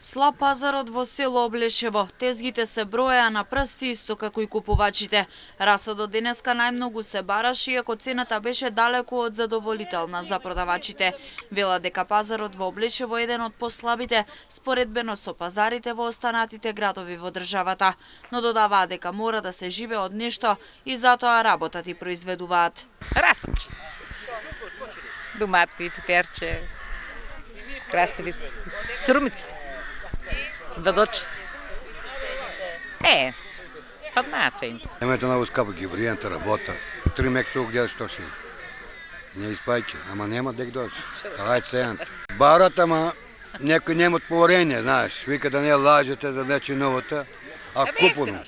Слаб пазарот во село Облешево. Тезгите се броеа на прсти исто како и купувачите. Расадот денеска најмногу се бараше, иако цената беше далеку од задоволителна за продавачите. Вела дека пазарот во Облешево е еден од послабите, споредбено со пазарите во останатите градови во државата. Но додаваа дека мора да се живее од нешто и затоа работат и произведуваат. Расачи. Домати, пиперче, краставици, срумици. Дадочи. Па цени. Името много скъпо гибриента работа. 3 месеца гледа што си. Не изпајќи, ама нема дек дојде. Таа е цената. Барат, ама некои немат поверение, знаеш. Вика да не лажете за нечи новата, а купено.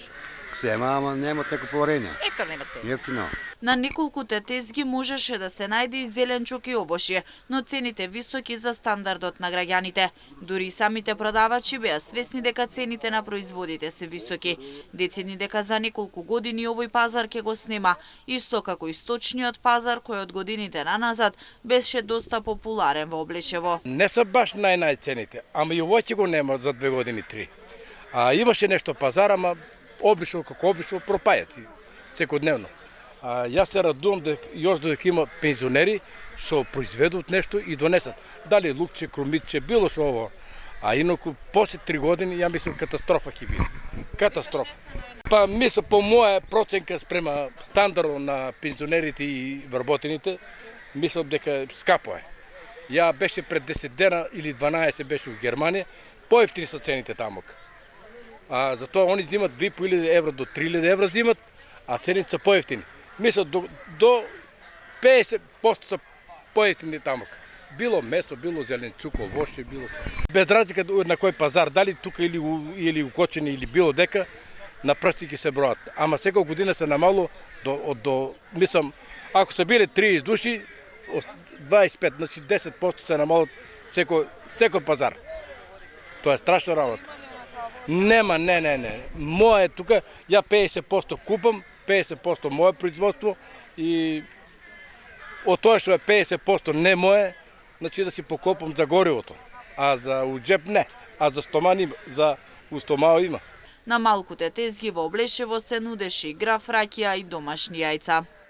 Сема, ама немат неко поверение. Ето нема цени. Ефтино. На неколкуте тезги можеше да се најде и зеленчук и овошје, но цените високи за стандардот на граѓаните. Дури и самите продавачи беа свесни дека цените на производите се високи. Децени дека за неколку години овој пазар ќе го снема, исто како и сточниот пазар кој од годините наназад беше доста популарен во Облешево. Не се баш нај цените, ама и овој ќе го нема за 2 години 3. Имаше нешто пазар, ама обично како обично пропајаци секојдневно. Јас се радувам дека још додека има пензионери што произведуваат нешто и донесат. Дали лукче, крумитче, било што ово. Инаку после 3 години ја мислам катастрофа ќе биде. Катастрофа. Па мислам по моја проценка спрема стандардот на пензионерите и вработените, мислам дека скапо е. Ја беше пред 10 дена или 12 беше во Германија, поевтини се цените таму. Затоа они взимат 2.500 евро до 3.000 евро взимат, а цените се поевтини. Мислам, до 50% са поевтини таму. Било месо, било зеленчуко, овошје, било се. Без разлика на кој пазар, дали тука или у Кочани или било дека, на прсти ќе се бројат. Ама секоја година се намало мислам, ако се биле 30 души, 25, значи 10% се намало секој пазар. Тоа е страшна работа. Нема, не. Моја тука, ја 50% купам, 50% мое производство и од тоа што е 50% не мое, значи да си покопам за горивото, а за уџеп не, а за стоман има, за устомао има. На малкуте тезги во Облешево се нудеше и граф ракија и домашни јајца.